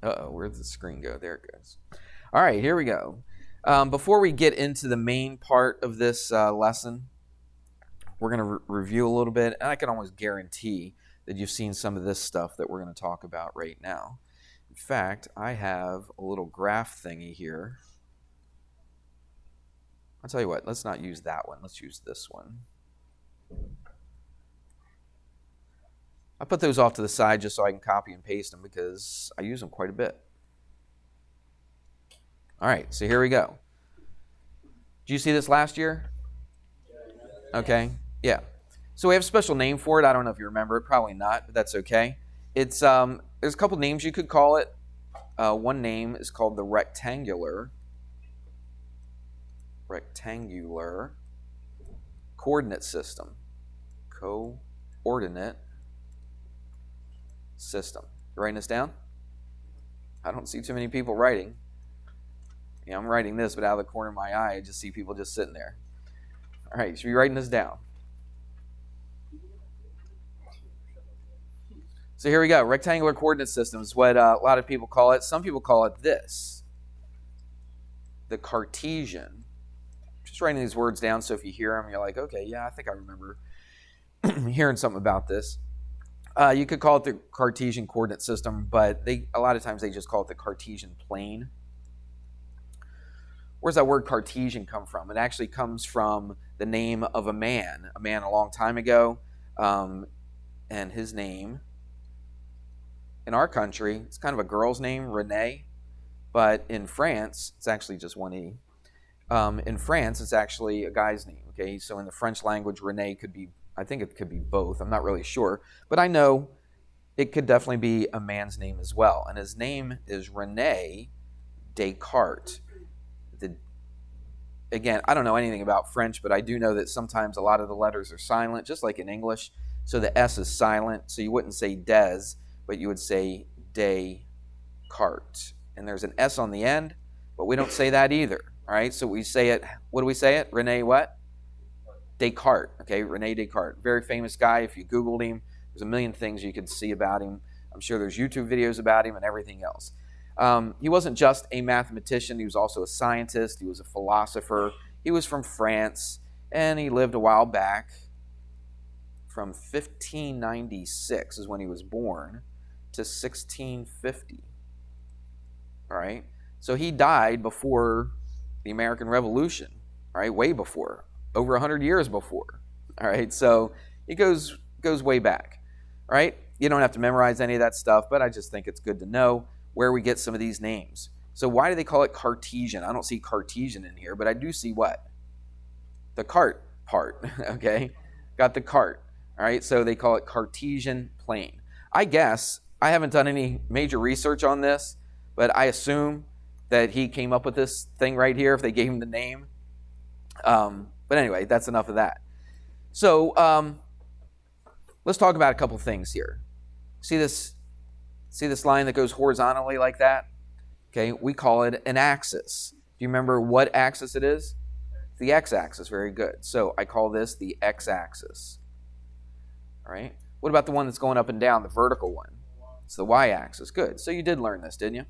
Uh-oh, where'd the screen go? There it goes. All right, here we go. Before we get into the main part of this lesson, we're going to review a little bit, and I can almost guarantee that you've seen some of this stuff that we're going to talk about right now. In fact, I have a little graph thingy here. I'll tell you what, let's not use that one. Let's use this one. I put those off to the side just so I can copy and paste them because I use them quite a bit. All right, so here we go. Did you see this last year? Okay, yeah. So we have a special name for it. I don't know if you remember it. Probably not, but that's okay. It's there's a couple names you could call it. One name is called the rectangular coordinate system. Coordinate system. You writing this down? I don't see too many people writing. Yeah, I'm writing this, but out of the corner of my eye, I just see people just sitting there. All right, you should be writing this down. So here we go. Rectangular coordinate system is what a lot of people call it. Some people call it this, the Cartesian. Just writing these words down so if you hear them, you're like, okay, yeah, I think I remember hearing something about this. You could call it the Cartesian coordinate system, but a lot of times they just call it the Cartesian plane. Where's that word Cartesian come from? It actually comes from the name of a man a long time ago, and his name in our country, it's kind of a girl's name, Renee, but in France, it's actually just one E. In France, it's actually a guy's name, okay? So in the French language, Renee could be, I think it could be both. I'm not really sure, but I know it could definitely be a man's name as well, and his name is René Descartes. Again, I don't know anything about French, but I do know that sometimes a lot of the letters are silent, just like in English. So the S is silent, so you wouldn't say des, but you would say Descartes. And there's an S on the end, but we don't say that either. All right, so we say it, what do we say it? René what? Descartes, okay, René Descartes. Very famous guy. If you Googled him, there's a million things you could see about him. I'm sure there's YouTube videos about him and everything else. He wasn't just a mathematician. He was also a scientist. He was a philosopher. He was from France, and he lived a while back. From 1596 is when he was born to 1650. All right, so he died before the American Revolution. All right, way before, over 100 years before. All right, so it goes way back. All right, you don't have to memorize any of that stuff, but I just think it's good to know where we get some of these names. So why do they call it Cartesian? I don't see Cartesian in here, but I do see what? The cart part, okay? Got the cart, all right? So they call it Cartesian plane. I guess, I haven't done any major research on this, but I assume that he came up with this thing right here if they gave him the name. But anyway, that's enough of that. So let's talk about a couple things here. See this line that goes horizontally like that? Okay, we call it an axis. Do you remember what axis it is? The x-axis, very good. So I call this the x-axis. All right, what about the one that's going up and down, the vertical one? It's the y-axis, good. So you did learn this, didn't you?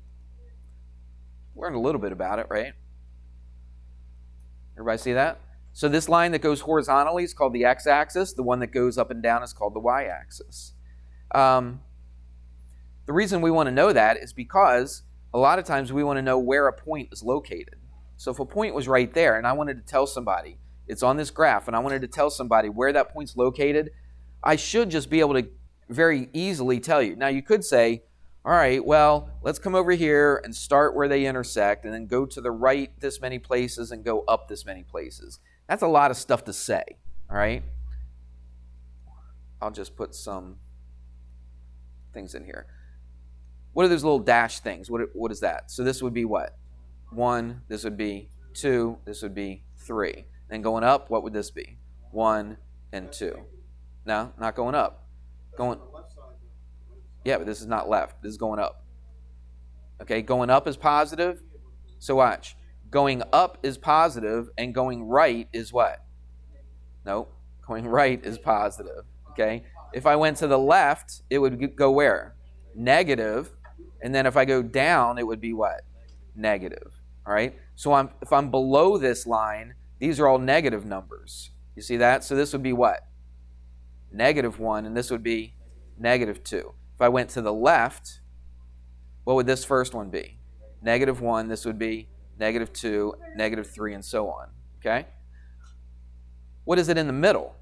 Learned a little bit about it, right? Everybody see that? So this line that goes horizontally is called the x-axis. The one that goes up and down is called the y-axis. The reason we want to know that is because a lot of times we want to know where a point is located. So if a point was right there and I wanted to tell somebody, it's on this graph, and I wanted to tell somebody where that point's located, I should just be able to very easily tell you. Now you could say, all right, well, let's come over here and start where they intersect and then go to the right this many places and go up this many places. That's a lot of stuff to say, all right? I'll just put some things in here. What are those little dash things? What is that? So this would be what? 1, this would be 2, this would be 3. Then going up, what would this be? 1 and 2. No, not going up. Yeah, but this is not left. This is going up. Okay, going up is positive. So watch. Going up is positive, and going right is what? Nope. Going right is positive. Okay? If I went to the left, it would go where? Negative. And then if I go down, it would be what? Negative. All right? So if I'm below this line, these are all negative numbers. You see that? So this would be what? -1, and this would be -2. If I went to the left, what would this first one be? -1, this would be -2, -3, and so on. Okay? What is it in the middle?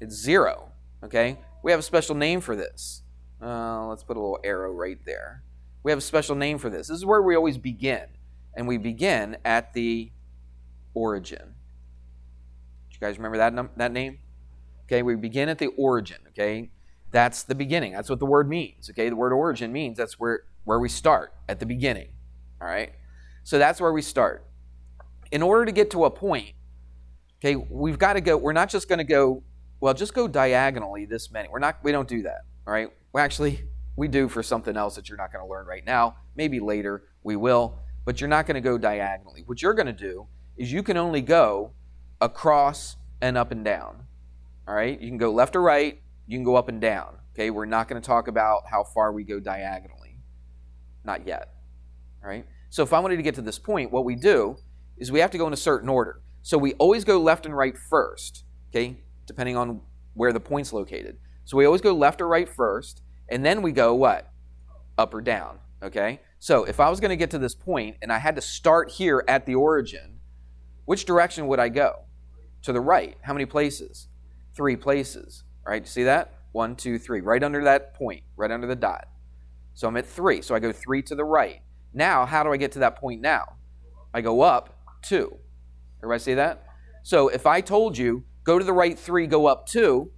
It's 0. Okay? We have a special name for this. Let's put a little arrow right there. We have a special name for this. This is where we always begin. And we begin at the origin. Do you guys remember that name? Okay, we begin at the origin. Okay? That's the beginning. That's what the word means. Okay? The word origin means that's where we start, at the beginning. All right? So that's where we start. In order to get to a point, okay, we've got to go, we're not just going to go, well, just go diagonally this many. We don't do that. All right? Well, actually, we do for something else that you're not going to learn right now. Maybe later we will, but you're not going to go diagonally. What you're going to do is you can only go across and up and down. All right? You can go left or right. You can go up and down. Okay? We're not going to talk about how far we go diagonally. Not yet. All right? So if I wanted to get to this point, what we do is we have to go in a certain order. So we always go left and right first, okay, depending on where the point's located. So we always go left or right first, and then we go what? Up or down, okay? So if I was going to get to this point and I had to start here at the origin, which direction would I go? To the right. How many places? 3 places, right? You see that? 1, 2, 3, right under that point, right under the dot. So I'm at 3, so I go 3 to the right. Now, how do I get to that point now? I go up 2. Everybody see that? So if I told you, go to the right 3, go up 2,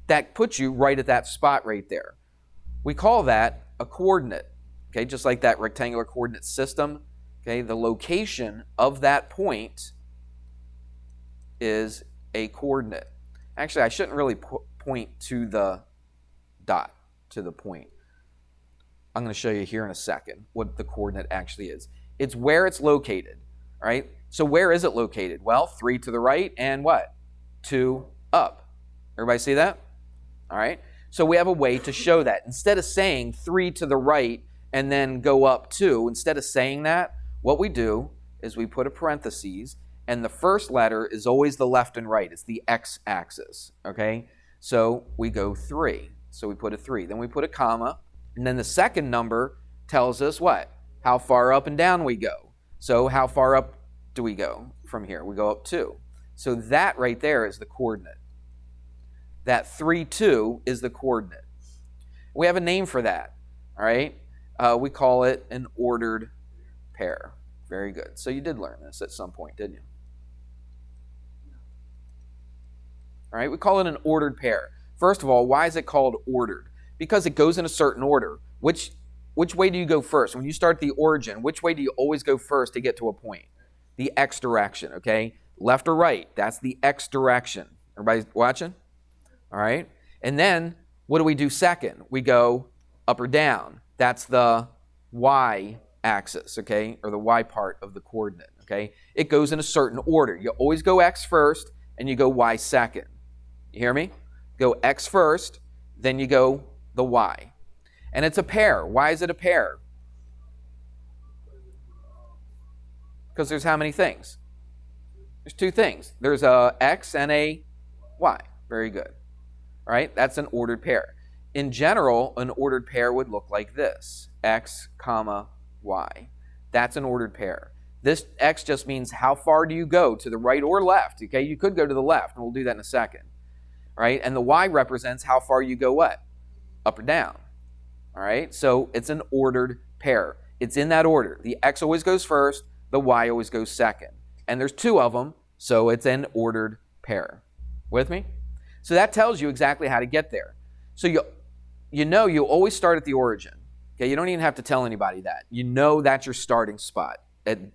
that puts you right at that spot right there. We call that a coordinate, okay? Just like that rectangular coordinate system, okay? The location of that point is a coordinate. Actually, I shouldn't really point to the dot, to the point. I'm going to show you here in a second what the coordinate actually is. It's where it's located, right? So where is it located? Well, 3 to the right and what? 2 up. Everybody see that? All right. So we have a way to show that. Instead of saying 3 to the right and then go up 2, instead of saying that, what we do is we put a parentheses, and the first letter is always the left and right. It's the x-axis, okay? So we go 3. So we put a 3. Then we put a comma, and then the second number tells us what? How far up and down we go. So how far up do we go from here? We go up 2. So that right there is the coordinate. That 3, 2 is the coordinate. We have a name for that, all right? We call it an ordered pair. Very good. So you did learn this at some point, didn't you? All right, we call it an ordered pair. First of all, why is it called ordered? Because it goes in a certain order. Which way do you go first? When you start the origin, which way do you always go first to get to a point? The x direction, okay? Left or right, that's the x direction. Everybody watching? All right? And then, what do we do second? We go up or down. That's the y axis, okay? Or the y part of the coordinate, okay? It goes in a certain order. You always go x first, and you go y second. You hear me? Go x first, then you go the y. And it's a pair. Why is it a pair? Because there's how many things? There's 2 things. There's a x and a y. Very good. All right, that's an ordered pair. In general, an ordered pair would look like this. X, comma, y. That's an ordered pair. This x just means how far do you go, to the right or left. Okay, you could go to the left, and we'll do that in a second. All right, and the y represents how far you go what? Up or down. All right, so it's an ordered pair. It's in that order. The x always goes first, the y always goes second. And there's 2 of them, so it's an ordered pair. With me? So that tells you exactly how to get there. So you know you always start at the origin. Okay, you don't even have to tell anybody that. You know that's your starting spot. And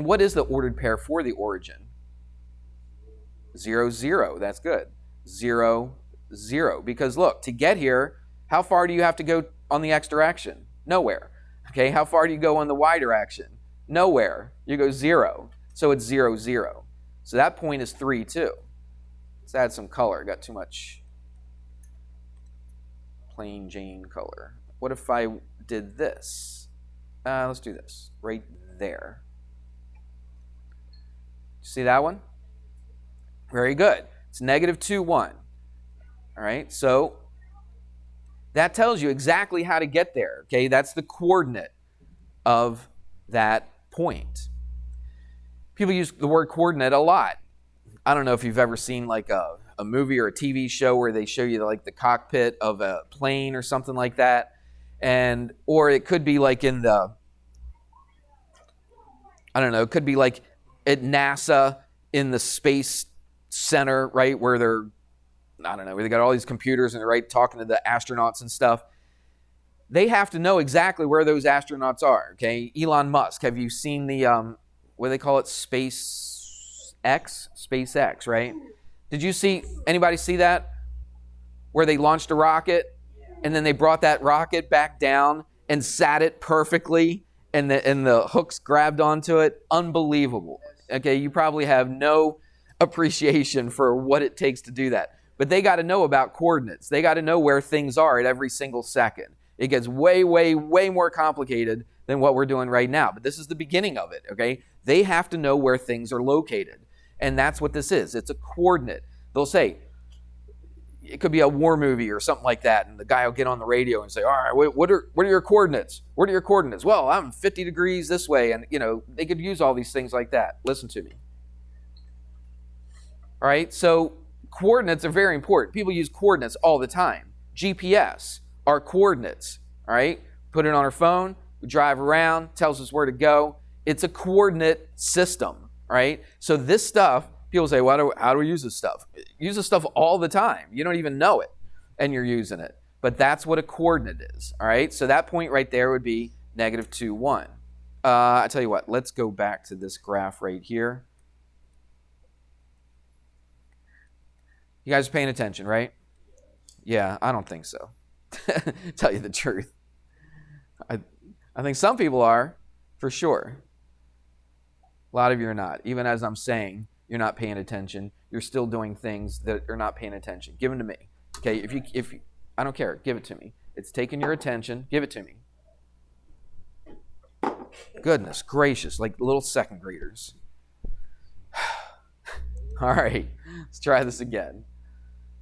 what is the ordered pair for the origin? 0, 0. That's good. 0, 0. Because look, to get here, how far do you have to go on the x direction? Nowhere. Okay, how far do you go on the y direction? Nowhere. You go 0. So it's 0, 0. So that point is 3, 2. Let's add some color. Got too much plain Jane color. What if I did this. Let's do this right there. See that one? Very good. It's negative 2, 1. All right, so that tells you exactly how to get there. Okay, that's the coordinate of that point. People use the word coordinate a lot. I don't know if you've ever seen like a movie or a TV show where they show you like the cockpit of a plane or something like that. Or it could be like in the, I don't know, it could be like at NASA in the space center, right, where they're, I don't know, where they got all these computers and they're right talking to the astronauts and stuff. They have to know exactly where those astronauts are, okay? Elon Musk, have you seen the, what do they call it, SpaceX, right? Did you see, anybody see that? Where they launched a rocket and then they brought that rocket back down and sat it perfectly and the hooks grabbed onto it? Unbelievable. Okay, you probably have no appreciation for what it takes to do that. But they got to know about coordinates. They got to know where things are at every single second. It gets way, way, way more complicated than what we're doing right now. But this is the beginning of it, okay? They have to know where things are located. And that's what this is. It's a coordinate. They'll say, it could be a war movie or something like that, and the guy will get on the radio and say, all right, what are your coordinates? What are your coordinates? Well, I'm 50 degrees this way. And, they could use all these things like that. Listen to me. All right, so coordinates are very important. People use coordinates all the time. GPS are coordinates, all right? Put it on our phone, we drive around, tells us where to go. It's a coordinate system, right? So this stuff, people say, well, how do we use this stuff? Use this stuff all the time. You don't even know it, and you're using it. But that's what a coordinate is, all right? So that point right there would be negative 2, 1. I tell you what, let's go back to this graph right here. You guys are paying attention, right? Yeah, I don't think so. Tell you the truth. I think some people are, for sure. A lot of you are not. Even as I'm saying, you're not paying attention. You're still doing things that are not paying attention. Give them to me. Okay, if you, I don't care. Give it to me. It's taking your attention. Give it to me. Goodness gracious, like little second graders. All right, let's try this again.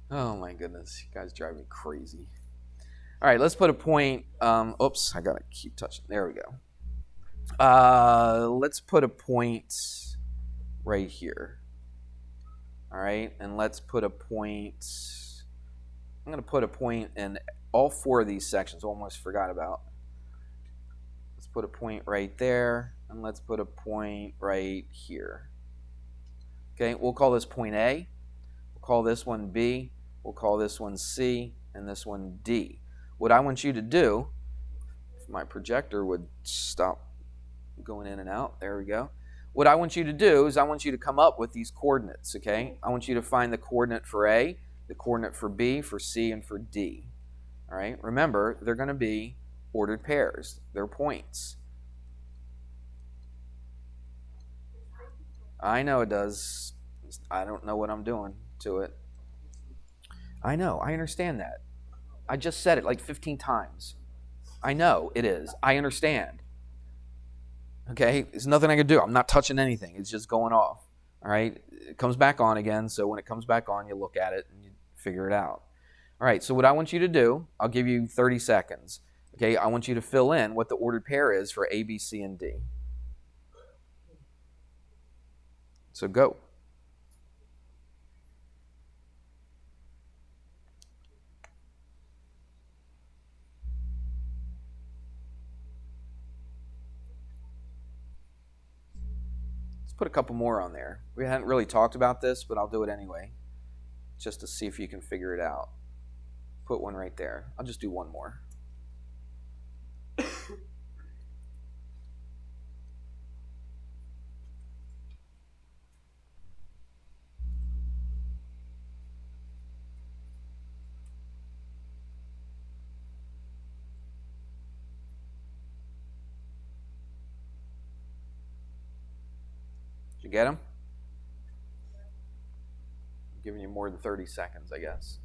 Oh my goodness, you guys drive me crazy. All right, let's put a point. Oops, I gotta keep touching. There we go. Let's put a point right here. All right, and let's put a point. I'm gonna put a point in all 4 of these sections. Almost forgot about. Let's put a point right there, and let's put a point right here. Okay, we'll call this point A. We'll call this one B. We'll call this one C, and this one D. What I want you to do, if my projector would stop going in and out, there we go. What I want you to do is I want you to come up with these coordinates, okay? I want you to find the coordinate for A, the coordinate for B, for C, and for D. All right, remember, they're going to be ordered pairs. They're points. I know it does. I don't know what I'm doing to it. I know. I understand that. I just said it like 15 times. I know it is. I understand. Okay? There's nothing I can do. I'm not touching anything. It's just going off. All right? It comes back on again. So when it comes back on, you look at it and you figure it out. All right. So what I want you to do, I'll give you 30 seconds. Okay? I want you to fill in what the ordered pair is for A, B, C, and D. So go. Put a couple more on there. We hadn't really talked about this, but I'll do it anyway, just to see if you can figure it out. Put one right there. I'll just do one more. Did you get them? I'm giving you more than 30 seconds, I guess.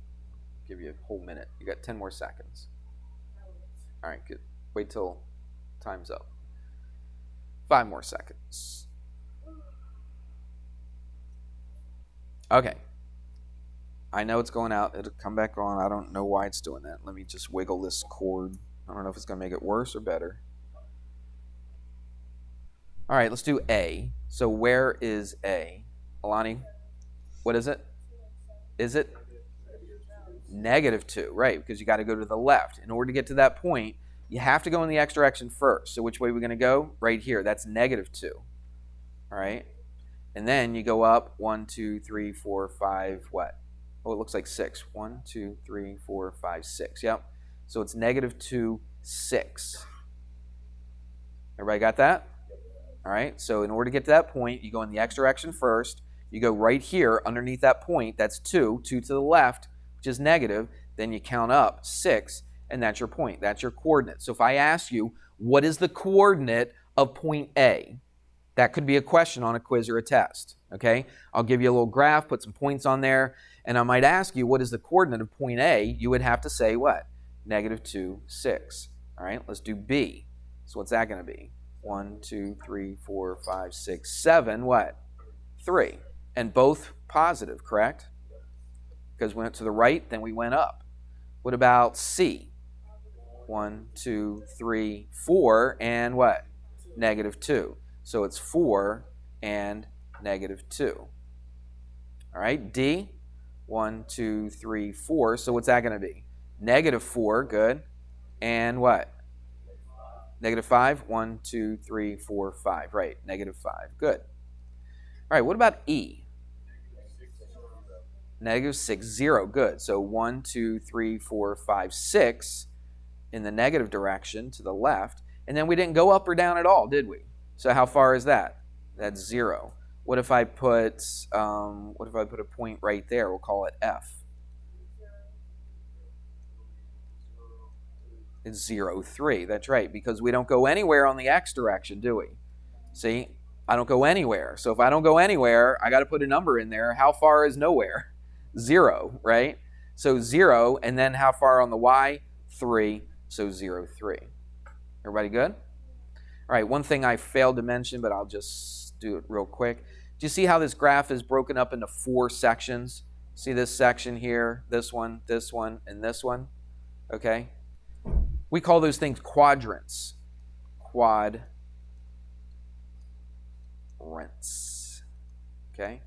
Give you a whole minute. You got 10 more seconds. All right, good. Wait till time's up. 5 more seconds. Okay. I know it's going out. It'll come back on. I don't know why it's doing that. Let me just wiggle this cord. I don't know if it's going to make it worse or better. All right, let's do A. So where is A? Alani, what is it? Is it? -2, right, because you got to go to the left. In order to get to that point, you have to go in the x direction first. So which way are we going to go? Right here. That's -2. All right. And then you go up 1, 2, 3, 4, 5, what? Oh, it looks like 6. 1, 2, 3, 4, 5, 6. Yep. So it's -2, 6. Everybody got that? All right. So in order to get to that point, you go in the x direction first. You go right here underneath that point. That's 2. 2 to the left, which is negative. Then you count up 6, and that's your point. That's your coordinate. So if I ask you, what is the coordinate of point A? That could be a question on a quiz or a test, okay? I'll give you a little graph, put some points on there, and I might ask you, what is the coordinate of point A? You would have to say what? -2, 6. All right, let's do B. So what's that going to be? 1, 2, 3, 4, 5, 6, 7, what? 3. And both positive, correct? Because we went to the right, then we went up. What about C? 1, 2, 3, 4, and what? -2. So it's 4 and -2. All right, D, 1, 2, 3, 4. So what's that going to be? -4, good. And what? -5, 1, 2, 3, 4, 5. Right, -5, good. All right, what about E? -6, 0, good. So 1, 2, 3, 4, 5, 6 in the negative direction to the left. And then we didn't go up or down at all, did we? So how far is that? That's 0. What if I put a point right there? We'll call it F. It's 0, 3. That's right, because we don't go anywhere on the x direction, do we? See, I don't go anywhere. So if I don't go anywhere, I got to put a number in there. How far is nowhere? 0, right? So 0, and then how far on the y? 3, so 0, 3. Everybody good? All right, one thing I failed to mention, but I'll just do it real quick. Do you see how this graph is broken up into 4 sections? See this section here, this one, and this one? Okay? We call those things quadrants. Quadrants. Okay?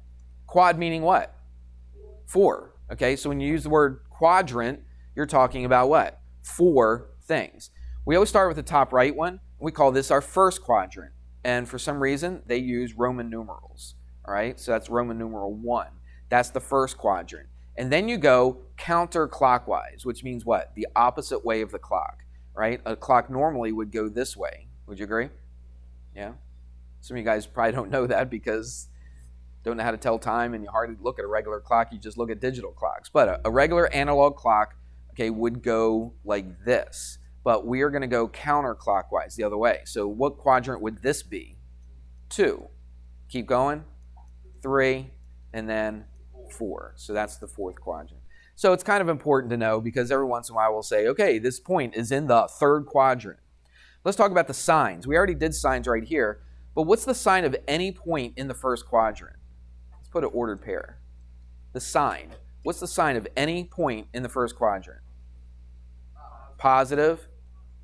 Quad meaning what? 4. Okay, so when you use the word quadrant, you're talking about what? 4 things. We always start with the top right one. We call this our first quadrant. And for some reason, they use Roman numerals. All right, so that's Roman numeral 1. That's the first quadrant. And then you go counterclockwise, which means what? The opposite way of the clock, right? A clock normally would go this way. Would you agree? Yeah? Some of you guys probably don't know that because don't know how to tell time and you hardly look at a regular clock. You just look at digital clocks. But a regular analog clock, okay, would go like this. But we are going to go counterclockwise the other way. So what quadrant would this be? 2. Keep going. 3. And then 4. So that's the 4th quadrant. So it's kind of important to know because every once in a while we'll say, okay, this point is in the 3rd quadrant. Let's talk about the signs. We already did signs right here. But what's the sign of any point in the 1st quadrant? Let's put an ordered pair. The sign. What's the sign of any point in the 1st quadrant? Positive.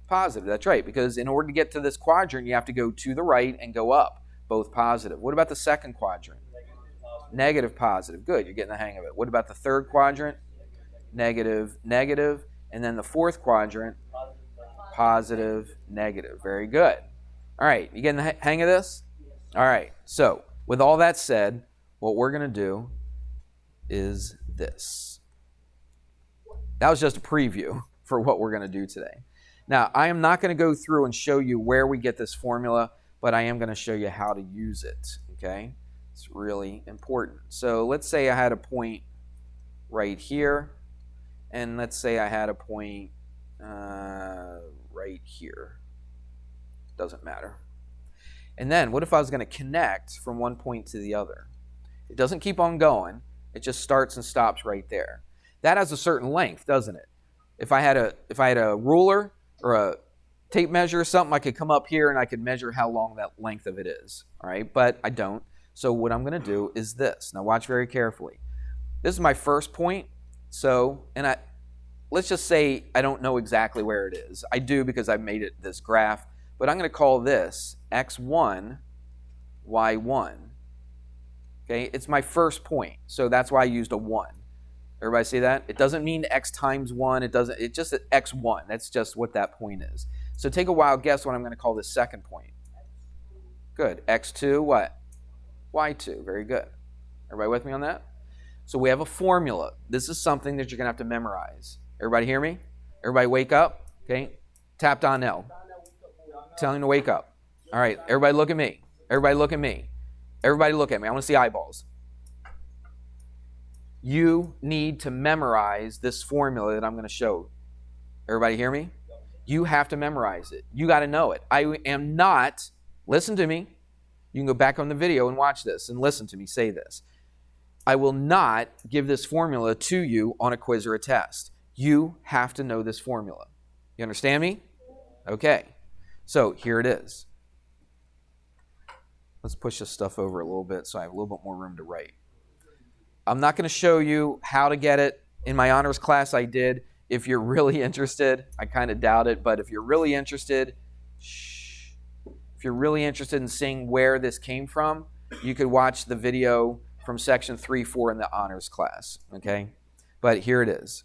Positive, that's right, because in order to get to this quadrant, you have to go to the right and go up, both positive. What about the 2nd quadrant? Negative, positive. Good, you're getting the hang of it. What about the 3rd quadrant? Negative, negative. And then the 4th quadrant? Positive, negative. Very good. All right, you getting the hang of this? All right, so with all that said, what we're going to do is this. That was just a preview for what we're going to do today. Now, I am not going to go through and show you where we get this formula, but I am going to show you how to use it, okay? It's really important. So let's say I had a point right here, and let's say I had a point right here. Doesn't matter. And then what if I was going to connect from one point to the other? It doesn't keep on going. It just starts and stops right there. That has a certain length, doesn't it? If I had a ruler or tape measure or something, I could come up here and I could measure how long that length of it is. All right, but I don't. So what I'm going to do is this. Now watch very carefully. This is my first point. So, let's just say I don't know exactly where it is. I do because I made it this graph, but I'm going to call this x1, y1. Okay, it's my first point, so that's why I used a 1. Everybody see that? It doesn't mean x times 1. It's just x1. That's just what that point is. So take a wild guess what I'm going to call this second point. Good. x2, what? y2. Very good. Everybody with me on that? So we have a formula. This is something that you're going to have to memorize. Everybody hear me? Everybody wake up. Okay? Tap Donnell. Tell him to wake up. All right. Everybody look at me. Everybody look at me. Everybody look at me. I want to see eyeballs. You need to memorize this formula that I'm going to show. Everybody hear me? You have to memorize it. You got to know it. I am not, listen to me. You can go back on the video and watch this and listen to me say this. I will not give this formula to you on a quiz or a test. You have to know this formula. You understand me? Okay. So here it is. Let's push this stuff over a little bit so I have a little bit more room to write. I'm not going to show you how to get it. In my honors class I did. If you're really interested, I kind of doubt it, but if you're really interested, if you're really interested in seeing where this came from, you could watch the video from section 3-4 in the honors class, okay? But here it is.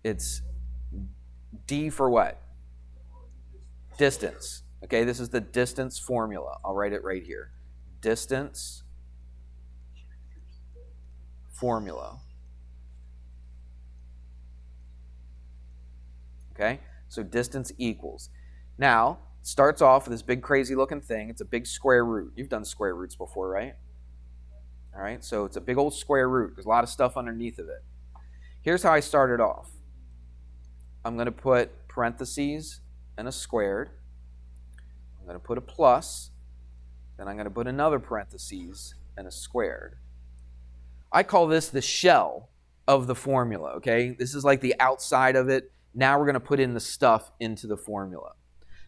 It's D for what? Distance. Okay, this is the distance formula. I'll write it right here. Distance formula. Okay, so distance equals. Now, it starts off with this big crazy looking thing. It's a big square root. You've done square roots before, right? All right, so it's a big old square root. There's a lot of stuff underneath of it. Here's how I started off. I'm going to put parentheses and a squared. I'm going to put a plus. Then I'm going to put another parentheses and a squared. I call this the shell of the formula, okay? This is like the outside of it. Now we're going to put in the stuff into the formula.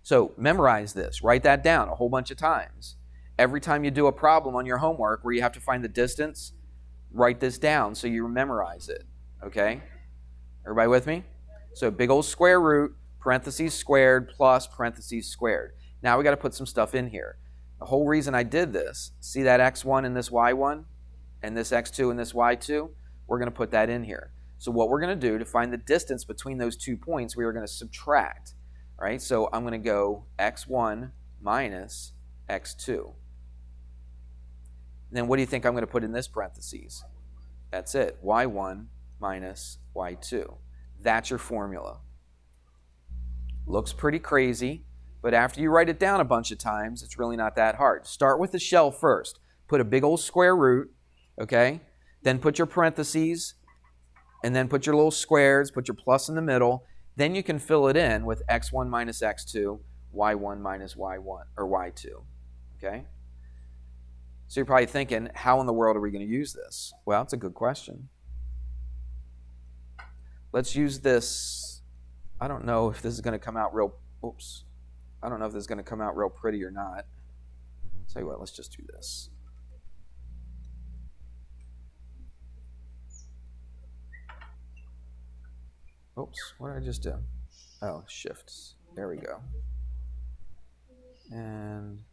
So memorize this. Write that down a whole bunch of times. Every time you do a problem on your homework where you have to find the distance, write this down so you memorize it, okay? Everybody with me? So big old square root, parentheses squared, plus parentheses squared. Now we got to put some stuff in here. The whole reason I did this, see that x1 and this y1, and this x2 and this y2? We're going to put that in here. So what we're going to do to find the distance between those 2 points, we are going to subtract. All right, so I'm going to go x1 minus x2. And then what do you think I'm going to put in this parentheses? That's it, y1 minus y2. That's your formula. Looks pretty crazy, but after you write it down a bunch of times, it's really not that hard. Start with the shell first. Put a big old square root, okay? Then put your parentheses, and then put your little squares, put your plus in the middle. Then you can fill it in with x1 minus x2, y1 minus y1, or y2, okay? So you're probably thinking, how in the world are we going to use this? Well, it's a good question. Let's use this. I don't know if this is going to come out real, oops. I don't know if this is going to come out real pretty or not. Tell you what, let's just do this. Oops, what did I just do? Oh, shifts. There we go. And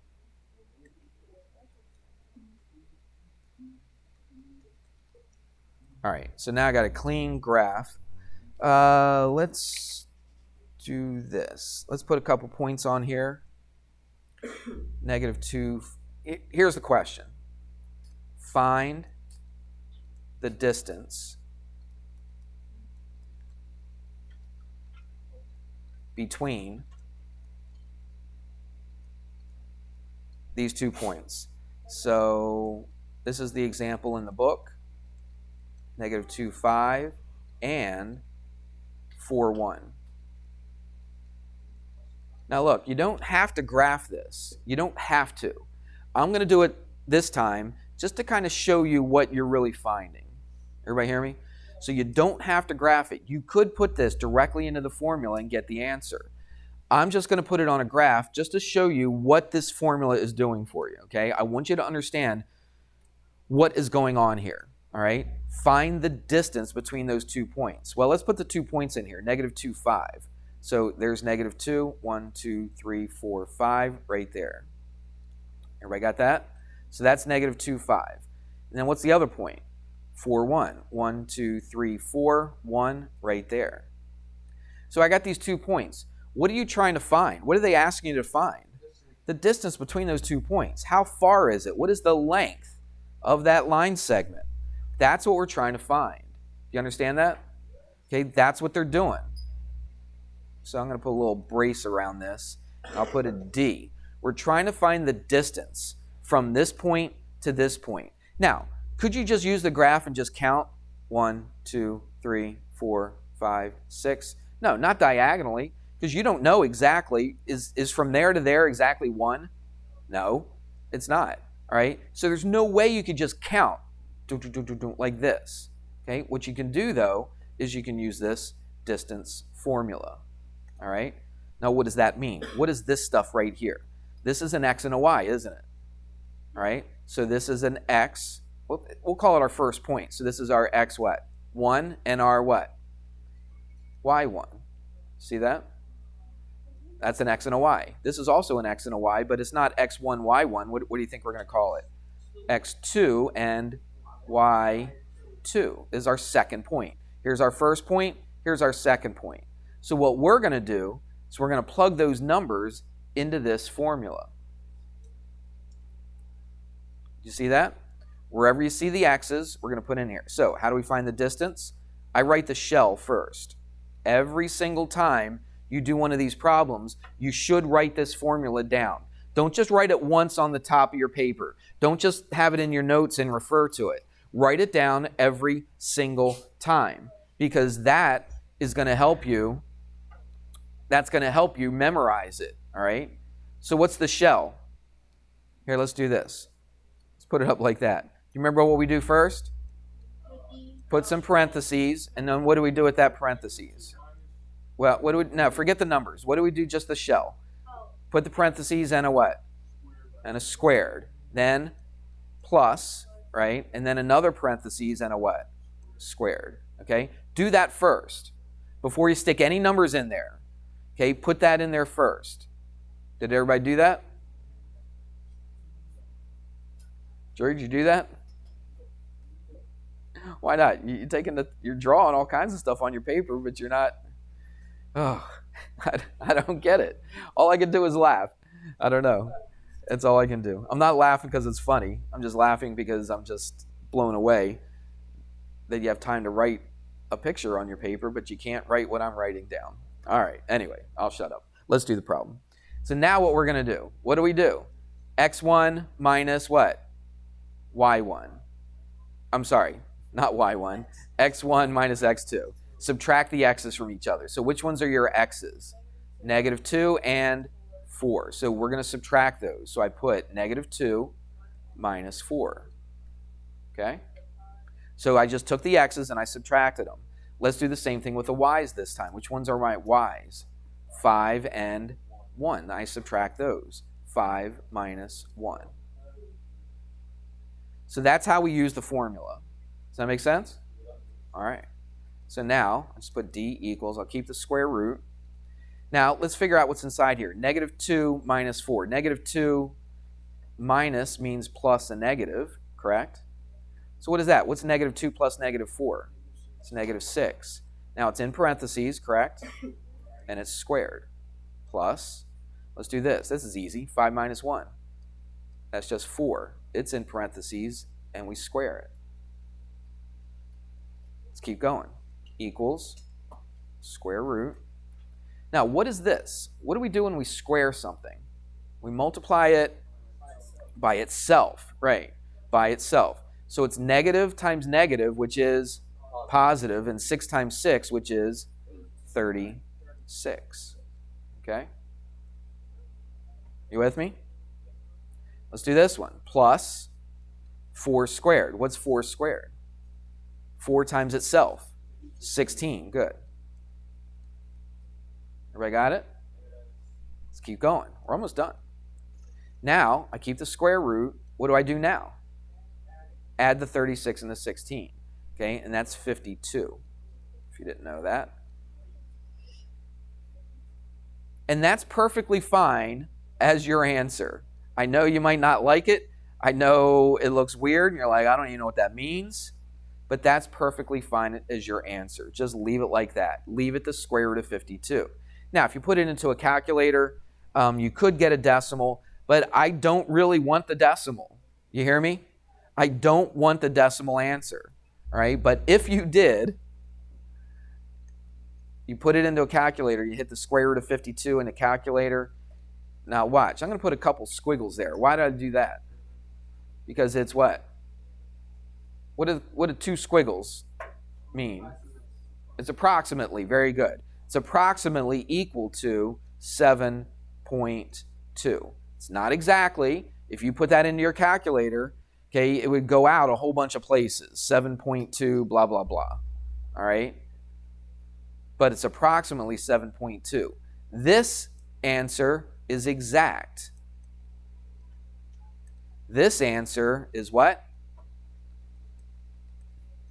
all right, so now I got a clean graph. Let's do this. Let's put a couple points on here. -2. Here's the question. Find the distance between these 2 points. So this is the example in the book. -2, 5 and 4, 1. Now look, you don't have to graph this. You don't have to. I'm going to do it this time just to kind of show you what you're really finding. Everybody hear me? So you don't have to graph it. You could put this directly into the formula and get the answer. I'm just going to put it on a graph just to show you what this formula is doing for you, okay? I want you to understand what is going on here, all right? Find the distance between those 2 points. Well, let's put the 2 points in here, negative 2, 5. So there's negative 2, 1, 2, 3, 4, 5 right there. Everybody got that? So that's negative 2, 5. And then what's the other point? 4, 1. 1, 2, 3, 4, 1 right there. So I got these 2 points. What are you trying to find? What are they asking you to find? The distance between those 2 points. How far is it? What is the length of that line segment? That's what we're trying to find. You understand that? Okay, that's what they're doing. So I'm going to put a little brace around this. I'll put a D. We're trying to find the distance from this point to this point. Now, could you just use the graph and just count? 1, 2, 3, 4, 5, 6. No, not diagonally, because you don't know exactly. Is from there to there exactly 1? No, it's not. All right? So there's no way you could just count like this. Okay? What you can do, though, is you can use this distance formula. All right? Now, what does that mean? What is this stuff right here? This is an x and a y, isn't it? All right? So this is an x. We'll call it our first point. So this is our x what? 1 and our what? y1. See that? That's an x and a y. This is also an x and a y, but it's not x1, y1. What do you think we're going to call it? x2 and y2 is our second point. Here's our first point. Here's our second point. So what we're going to do is we're going to plug those numbers into this formula. You see that? Wherever you see the x's, we're going to put in here. So how do we find the distance? I write the shell first. Every single time you do one of these problems, you should write this formula down. Don't just write it once on the top of your paper. Don't just have it in your notes and refer to it. Write it down every single time, because that is going to help you. That's going to help you memorize it, all right? So what's the shell? Here, let's do this. Let's put it up like that. Do you remember what we do first? Put some parentheses, and then what do we do with that parentheses? Well, no, forget the numbers. What do we do? Just the shell. Put the parentheses and a what? And a squared. Then plus, right? And then another parentheses and a what? Squared. Okay? Do that first before you stick any numbers in there. Okay? Put that in there first. Did everybody do that? George, did you do that? Why not? You're drawing all kinds of stuff on your paper, but you're not. Oh, I don't get it. All I can do is laugh. I don't know. That's all I can do. I'm not laughing because it's funny. I'm just laughing because I'm just blown away that you have time to write a picture on your paper, but you can't write what I'm writing down. All right. Anyway, I'll shut up. Let's do the problem. So now what we're going to do. What do? x1 minus what? y1. I'm sorry, not y1. x1 minus x2. Subtract the x's from each other. So which ones are your x's? Negative 2 and 4. So we're going to subtract those. So I put negative 2 minus 4. Okay? So I just took the x's and I subtracted them. Let's do the same thing with the y's this time. Which ones are my y's? 5 and 1. I subtract those. 5 minus 1. So that's how we use the formula. Does that make sense? All right. So now, I just put d equals, I'll keep the square root. Now, let's figure out what's inside here. Negative 2 minus 4. Negative 2 minus means plus a negative, correct? So what is that? What's negative 2 plus negative 4? It's negative 6. Now, it's in parentheses, correct? And it's squared. Plus, let's do this. This is easy. 5 minus 1. That's just 4. It's in parentheses, and we square it. Let's keep going. Equals square root. Now, what is this? What do we do when we square something? We multiply it by itself, right? By itself. So it's negative times negative, which is positive, and 6 times 6, which is 36. Okay? You with me? Let's do this one. Plus 4 squared. What's 4 squared? 4 times itself. 16. Good. Everybody got it? Let's keep going. We're almost done. Now, I keep the square root. What do I do now? Add the 36 and the 16. Okay, and that's 52, if you didn't know that. And that's perfectly fine as your answer. I know you might not like it. I know it looks weird. And you're like, I don't even know what that means. But that's perfectly fine as your answer. Just leave it like that. Leave it the square root of 52. Now, if you put it into a calculator, you could get a decimal, but I don't really want the decimal. You hear me? I don't want the decimal answer. All right? But if you did, you put it into a calculator, you hit the square root of 52 in a calculator. Now watch, I'm going to put a couple squiggles there. Why did I do that? Because it's what? What do two squiggles mean? It's approximately, very good. It's approximately equal to 7.2. It's not exactly. If you put that into your calculator, okay, it would go out a whole bunch of places. 7.2, blah, blah, blah. All right? But it's approximately 7.2. This answer is exact. This answer is what?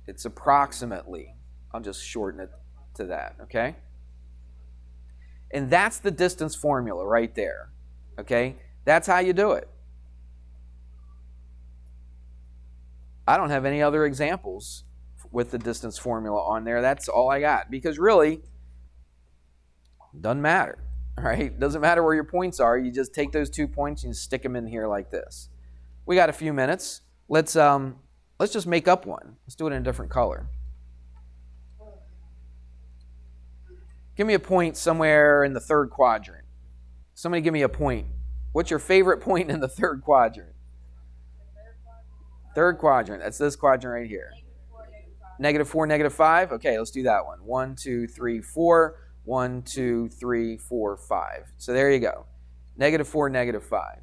It's approximately. I'll just shorten it to that, okay? And that's the distance formula right there, okay? That's how you do it. I don't have any other examples with the distance formula on there. That's all I got. Because really, it doesn't matter. All right? It doesn't matter where your points are. You just take those 2 points and you stick them in here like this. We got a few minutes. Let's just make up one. Let's do it in a different color. Give me a point somewhere in the third quadrant. Somebody give me a point. What's your favorite point in the third quadrant? Third quadrant. That's this quadrant right here. -4, -5. Okay, let's do that one. 1, 2, 3, 4. 1, 2, 3, 4, 5. So there you go. -4, -5.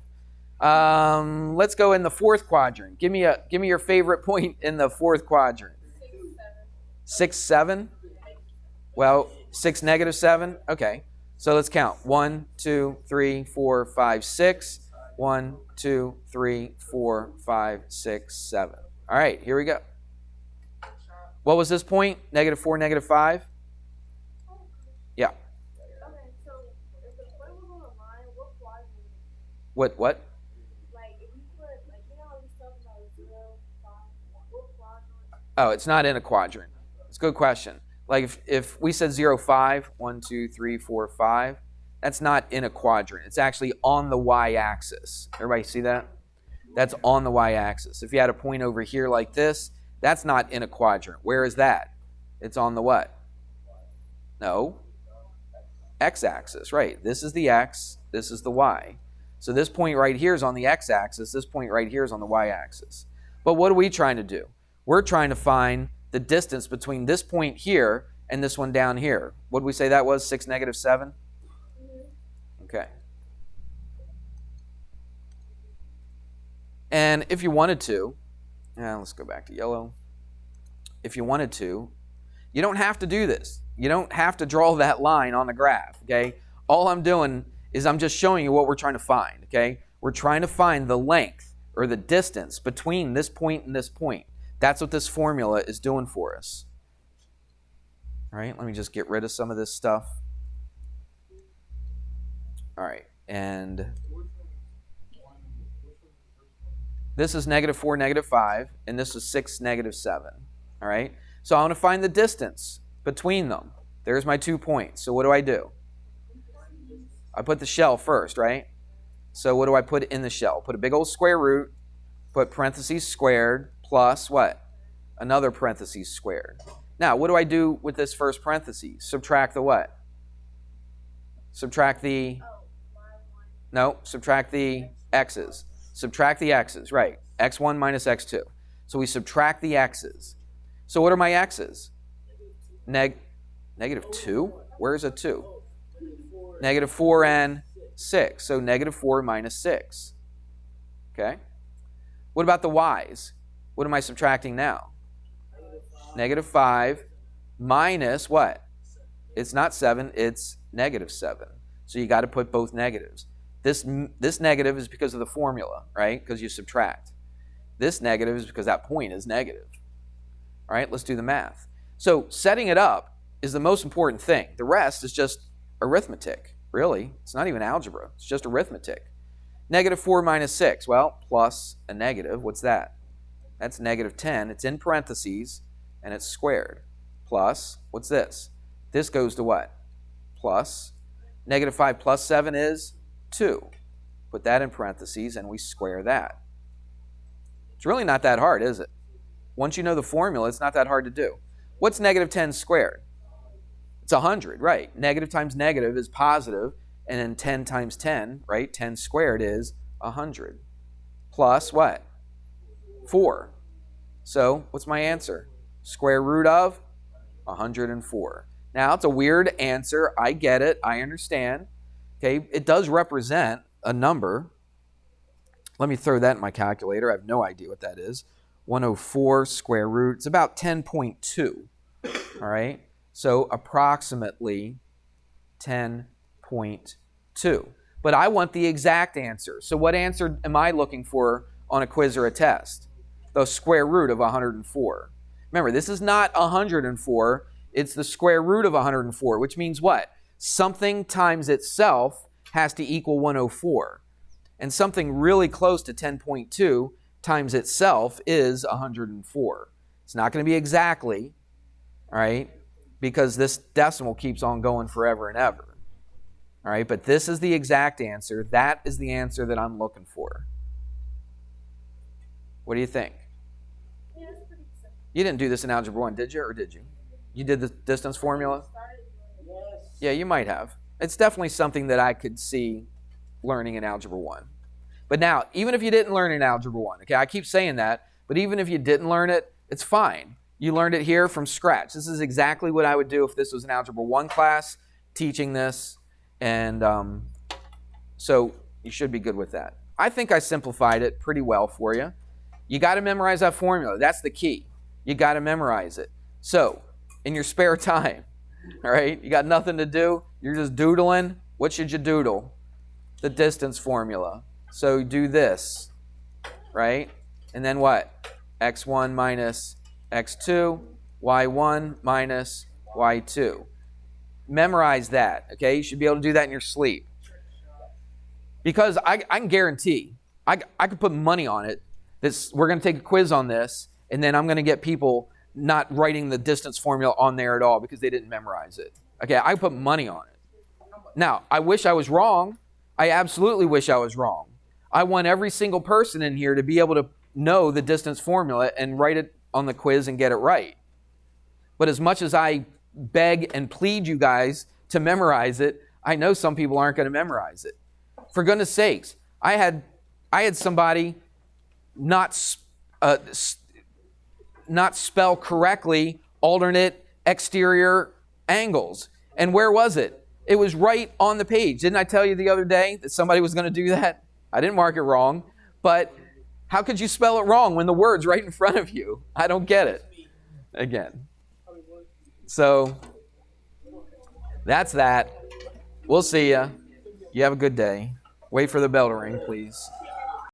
Let's go in the fourth quadrant. Give me your favorite point in the fourth quadrant. 6, 7. Well, 6, -7. Okay. So let's count. 1, 2, 3, 4, 5, 6. 1, 2, 3, 4, 5, 6, 7. All right, here we go. What was this point? -4, -5? Yeah. Okay, so if the point was on the line, what quadrant? What? Like, if you put, like, you know how we talking about 0, 5, what quadrant? Oh, it's not in a quadrant. It's a good question. Like if we said 0, 5, 1, 2, 3, 4, 5, that's not in a quadrant. It's actually on the y-axis. Everybody see that? That's on the y-axis. If you had a point over here like this, that's not in a quadrant. Where is that? It's on the what? No. X-axis, right. This is the x, this is the y. So this point right here is on the x-axis, this point right here is on the y-axis. But what are we trying to do? We're trying to find the distance between this point here and this one down here. What did we say that was? 6, -7? Okay. And if you wanted to, let's go back to yellow. If you wanted to, you don't have to do this. You don't have to draw that line on the graph, okay? All I'm doing is I'm just showing you what we're trying to find, okay? We're trying to find the length or the distance between this point and this point. That's what this formula is doing for us. All right, let me just get rid of some of this stuff. All right, and this is -4, -5, and this is 6, -7. All right, so I want to find the distance between them. There's my 2 points. So what do? I put the shell first, right? So what do I put in the shell? Put a big old square root, put parentheses squared, plus what? Another parentheses squared. Now, what do I do with this first parentheses? Subtract the what? Subtract the... No, subtract the x's. Subtract the x's, right. x1 minus x2. So we subtract the x's. So what are my x's? -2? Where's a 2? -4 and 6. So -4 minus 6. Okay? What about the y's? What am I subtracting now? -5 minus what? It's not 7, it's -7. So you got to put both negatives. This negative is because of the formula, right? Because you subtract. This negative is because that point is negative. All right, let's do the math. So setting it up is the most important thing. The rest is just arithmetic, really. It's not even algebra. It's just arithmetic. Negative 4 minus 6. Well, plus a negative. What's that? That's negative 10. It's in parentheses, and it's squared. Plus, what's this? This goes to what? Plus. Negative 5 plus 7 is 2. Put that in parentheses, and we square that. It's really not that hard, is it? Once you know the formula, it's not that hard to do. What's negative 10 squared? It's 100, right? Negative times negative is positive, and then 10 times 10, right? 10 squared is 100. Plus what? 4. So what's my answer? Square root of 104. Now, it's a weird answer. I get it. I understand. Okay, it does represent a number. Let me throw that in my calculator. I have no idea what that is. 104 square root. It's about 10.2. All right? So approximately 10.2. But I want the exact answer. So what answer am I looking for on a quiz or a test? The square root of 104. Remember, this is not 104. It's the square root of 104, which means what? Something times itself has to equal 104. And something really close to 10.2 times itself is 104. It's not going to be exactly, all right, because this decimal keeps on going forever and ever. All right, but this is the exact answer. That is the answer that I'm looking for. What do you think? Yeah, it's pretty simple. You didn't do this in Algebra 1, did you, or did you? You did the distance formula? Yes. Yeah, you might have. It's definitely something that I could see learning in Algebra 1. But now, even if you didn't learn in Algebra 1, okay, I keep saying that, but even if you didn't learn it, it's fine. You learned it here from scratch. This is exactly what I would do if this was an Algebra 1 class, teaching this, and so you should be good with that. I think I simplified it pretty well for you. You got to memorize that formula. That's the key. You got to memorize it. So, in your spare time, all right, you got nothing to do, you're just doodling. What should you doodle? The distance formula. So do this, right? And then what? x1 minus x2, y1 minus y2. Memorize that, okay? You should be able to do that in your sleep. Because I can guarantee, I could put money on it, that we're going to take a quiz on this, and then I'm going to get people not writing the distance formula on there at all because they didn't memorize it. Okay, I put money on it. Now, I wish I was wrong. I absolutely wish I was wrong. I want every single person in here to be able to know the distance formula and write it on the quiz and get it right. But as much as I beg and plead you guys to memorize it, I know some people aren't going to memorize it. For goodness sakes, I had somebody not spell correctly alternate exterior angles. And where was it? It was right on the page. Didn't I tell you the other day that somebody was going to do that? I didn't mark it wrong, but how could you spell it wrong when the word's right in front of you? I don't get it. Again. So, that's that. We'll see ya. You have a good day. Wait for the bell to ring, please.